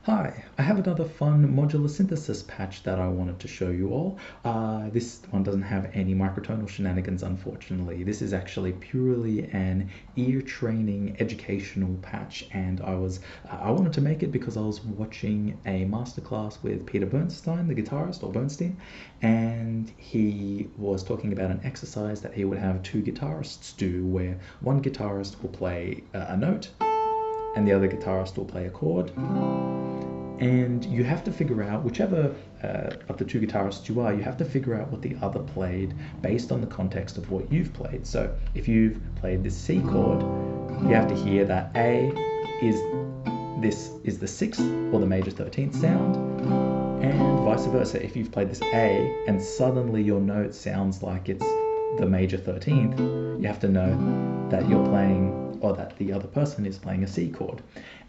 Hi, I have another fun modular synthesis patch that I wanted to show you all. This one doesn't have any microtonal shenanigans, unfortunately. This is actually purely an ear training educational patch, and I wanted to make it because I was watching a masterclass with Peter Bernstein, the guitarist, or Bernstein, and he was talking about an exercise that he would have two guitarists do, where one guitarist will play a note, and the other guitarist will play a chord. And you have to figure out, whichever of the two guitarists you are, you have to figure out what the other played based on the context of what you've played. So if you've played this C chord, you have to hear that A is the 6th or the major 13th sound, and vice versa. If you've played this A and suddenly your note sounds like it's the major 13th, you have to know that you're playing, or that the other person is playing, a C chord.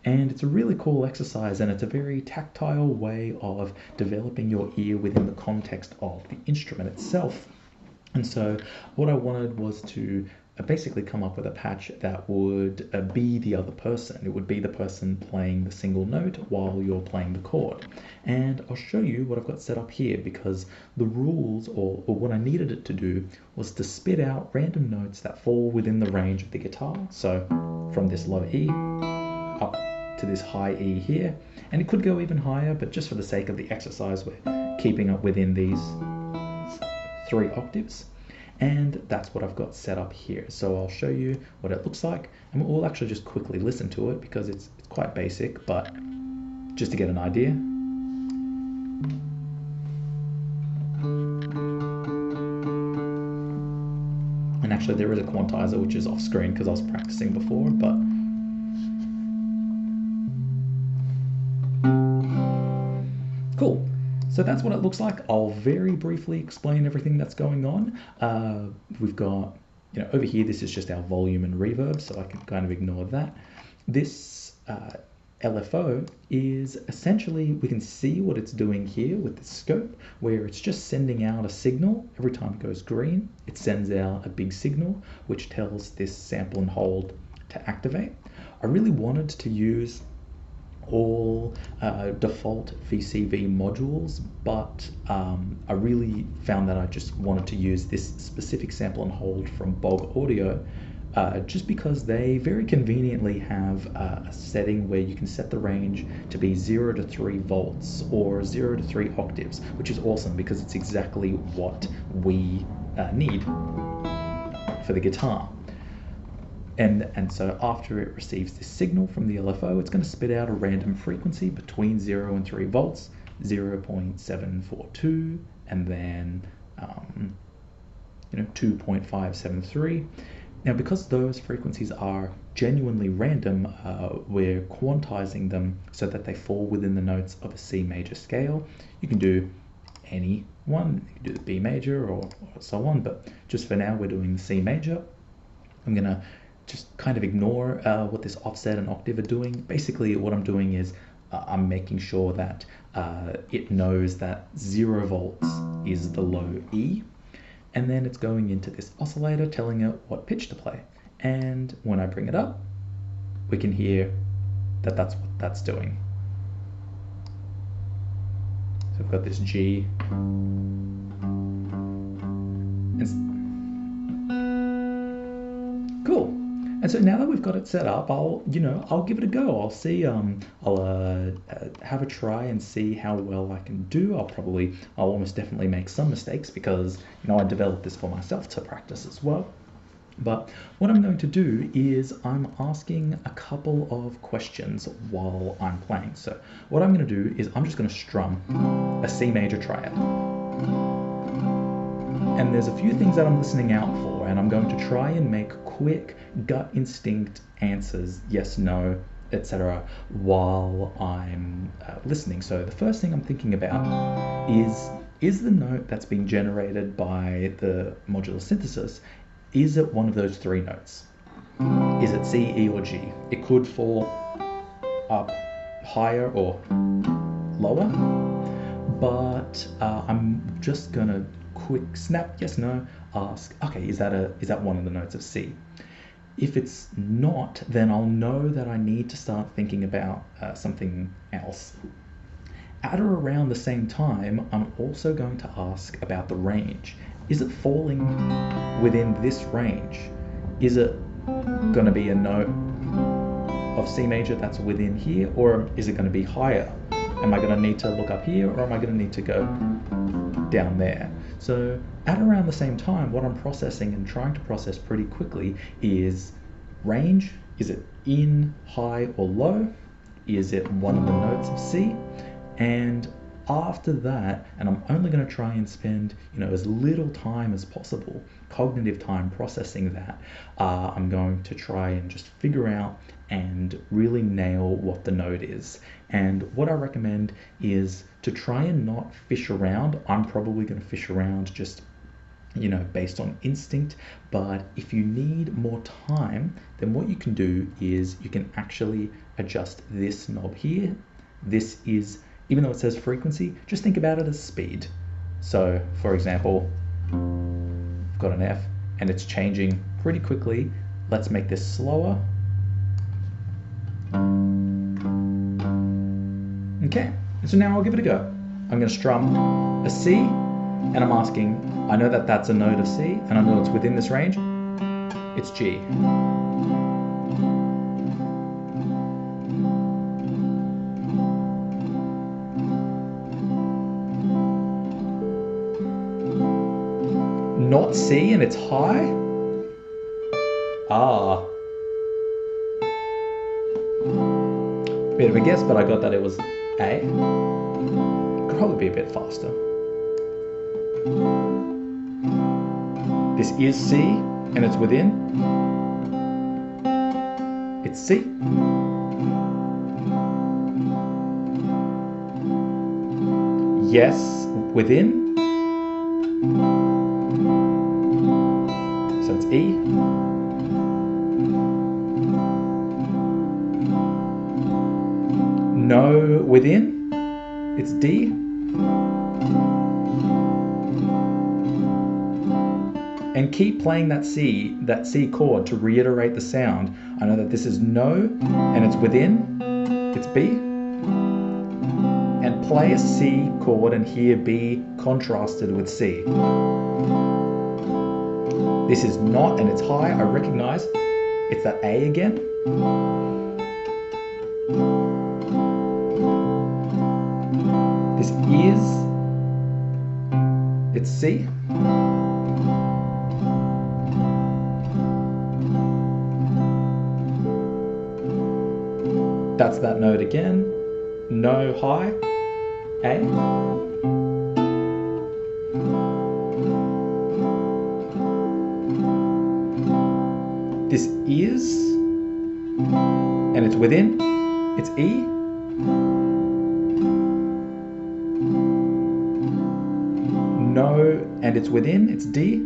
And it's a really cool exercise, and it's a very tactile way of developing your ear within the context of the instrument itself. And so what I wanted was to basically come up with a patch that would be the other person. It would be the person playing the single note while you're playing the chord. And I'll show you what I've got set up here, because the rules, or what I needed it to do, was to spit out random notes that fall within the range of the guitar. So from this low E up to this high E here, and it could go even higher, but just for the sake of the exercise, we're keeping up within these 3 octaves. And that's what I've got set up here. So I'll show you what it looks like, and we'll actually just quickly listen to it because it's quite basic, but just to get an idea. And actually there is a quantizer which is off screen because I was practicing before, but cool. So that's what it looks like. I'll very briefly explain everything that's going on. We've got, over here, this is just our volume and reverb, so I can kind of ignore that. This LFO is essentially, we can see what it's doing here with the scope, where it's just sending out a signal. Every time it goes green, it sends out a big signal, which tells this sample and hold to activate. I really wanted to use all default VCV modules, but I really found that I just wanted to use this specific sample and hold from Bog Audio, just because they very conveniently have a setting where you can set the range to be 0 to 3 volts or 0 to 3 octaves, which is awesome because it's exactly what we need for the guitar. And so after it receives this signal from the LFO, it's going to spit out a random frequency between 0 and 3 volts, 0.742, and then 2.573. Now, because those frequencies are genuinely random, we're quantizing them so that they fall within the notes of a C major scale. You can do any one, you can do the B major or so on, but just for now we're doing the C major. I'm going to just kind of ignore what this offset and octave are doing. Basically what I'm doing is I'm making sure that it knows that 0 volts is the low E, and then it's going into this oscillator telling it what pitch to play. And when I bring it up, we can hear that that's what that's doing. So I've got this G. Cool. And so now that we've got it set up, I'll give it a go. I'll see, I'll have a try and see how well I can do. I'll almost definitely make some mistakes because, I developed this for myself to practice as well. But what I'm going to do is I'm asking a couple of questions while I'm playing. So what I'm going to do is I'm just going to strum a C major triad. And there's a few things that I'm listening out for, and I'm going to try and make quick gut instinct answers, yes, no, etc., while I'm listening. So the first thing I'm thinking about is the note that's being generated by the modular synthesis, is it one of those 3 notes? Is it C, E, or G? It could fall up higher or lower, but I'm just gonna quick snap, yes, no, ask, okay, is that one of the notes of C? If it's not, then I'll know that I need to start thinking about something else. At or around the same time, I'm also going to ask about the range. Is it falling within this range? Is it going to be a note of C major that's within here, or is it going to be higher? Am I going to need to look up here, or am I going to need to go down there? So at around the same time, what I'm processing and trying to process pretty quickly is range. Is it in, high, or low? Is it one of the notes of C? And after that, and I'm only going to try and spend as little time as possible, cognitive time processing that, I'm going to try and just figure out and really nail what the note is. And what I recommend is to try and not fish around. I'm probably going to fish around just based on instinct, but if you need more time, then what you can do is you can actually adjust this knob here. This is, even though it says frequency, just think about it as speed. So for example, I've got an F and it's changing pretty quickly. Let's make this slower. Okay, so now I'll give it a go. I'm going to strum a C, and I'm asking, I know that that's a note of C, and I know it's within this range. It's G. Not C, and it's high? Ah. Bit of a guess, but I got that it was A. Could probably be a bit faster. This is C, and it's within. It's C. Yes, within. So it's E. No, within. It's D. And keep playing that C chord to reiterate the sound. I know that this is no, and it's within, it's B. And play a C chord and hear B contrasted with C. This is not, and it's high, I recognize. It's that A again. This is, it's C. That's that note again. No, high, A. This is, and it's within, it's E. No, and it's within, it's D.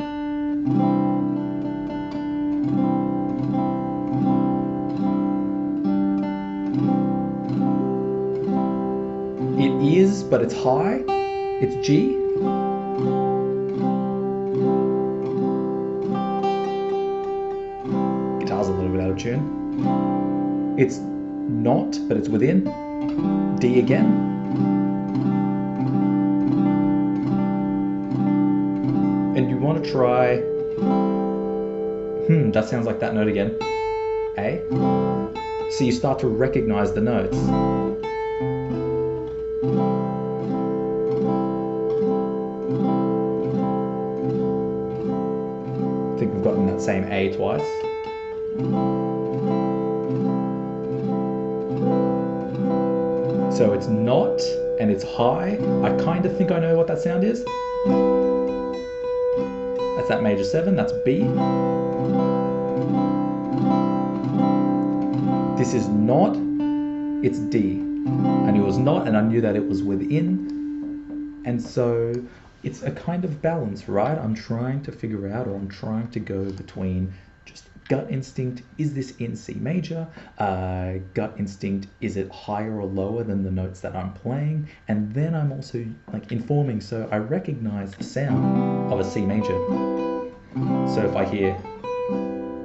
It is, but it's high, it's G. Guitar's a little bit out of tune. It's not, but it's within, D again. And you want to try, that sounds like that note again, A. So you start to recognize the notes. I think we've gotten that same A twice. So it's not, and it's high. I kind of think I know what that sound is. That's that major 7, that's B. This is not, it's D. I knew it was not, and I knew that it was within. And so it's a kind of balance, right? I'm trying to figure out, or I'm trying to go between just gut instinct, is this in C major? Gut instinct, is it higher or lower than the notes that I'm playing? And then I'm also like informing, so I recognize the sound of a C major. So if I hear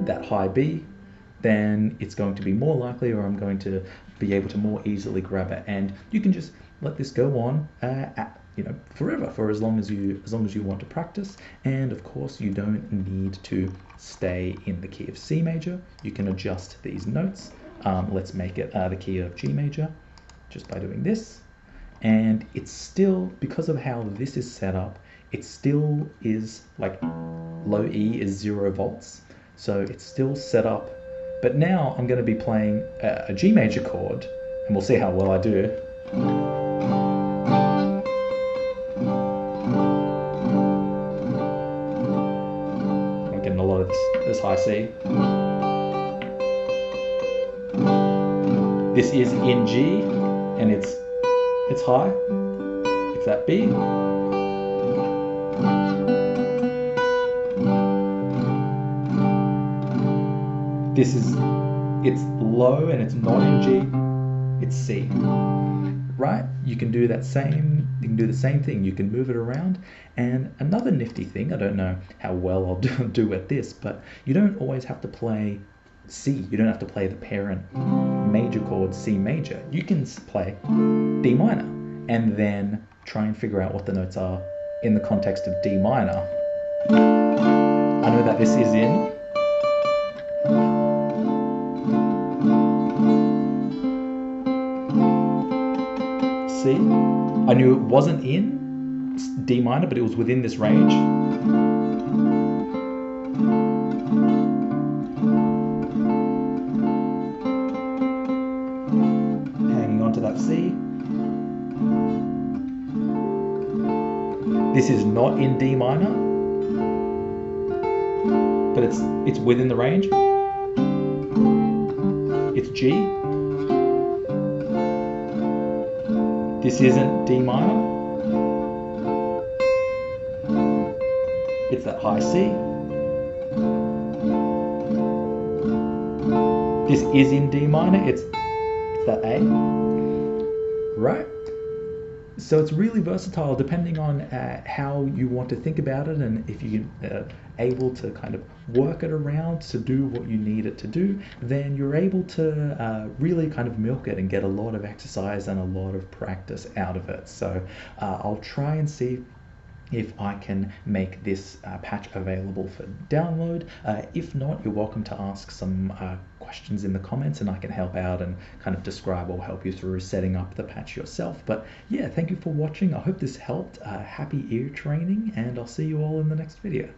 that high B, then it's going to be more likely, or I'm going to be able to more easily grab it. And you can just let this go on forever, for as long as you want to practice. And of course, you don't need to stay in the key of C major. You can adjust these notes. Let's make it the key of G major just by doing this. And it's still, because of how this is set up, it still is like low E is 0 volts. So it's still set up. But now I'm going to be playing a G major chord, and we'll see how well I do. I'm getting a lot of this high C. This is in G, and it's high. It's that B. It's low and it's not in G, it's C, right? You can do the same thing. You can move it around. And another nifty thing, I don't know how well I'll do at this, but you don't always have to play C. You don't have to play the parent major chord C major. You can play D minor and then try and figure out what the notes are in the context of D minor. I know that this is in C. I knew it wasn't in D minor, but it was within this range. Hanging on to that C. This is not in D minor, but it's within the range. It's G. This isn't D minor. It's that high C. This is in D minor. It's that A. Right? So it's really versatile depending on how you want to think about it, and if you're able to kind of work it around to do what you need it to do, then you're able to really kind of milk it and get a lot of exercise and a lot of practice out of it. So I'll try and see if I can make this patch available for download. If not, you're welcome to ask some questions in the comments, and I can help out and kind of describe or help you through setting up the patch yourself. But yeah, thank you for watching. I hope this helped. Happy ear training, and I'll see you all in the next video.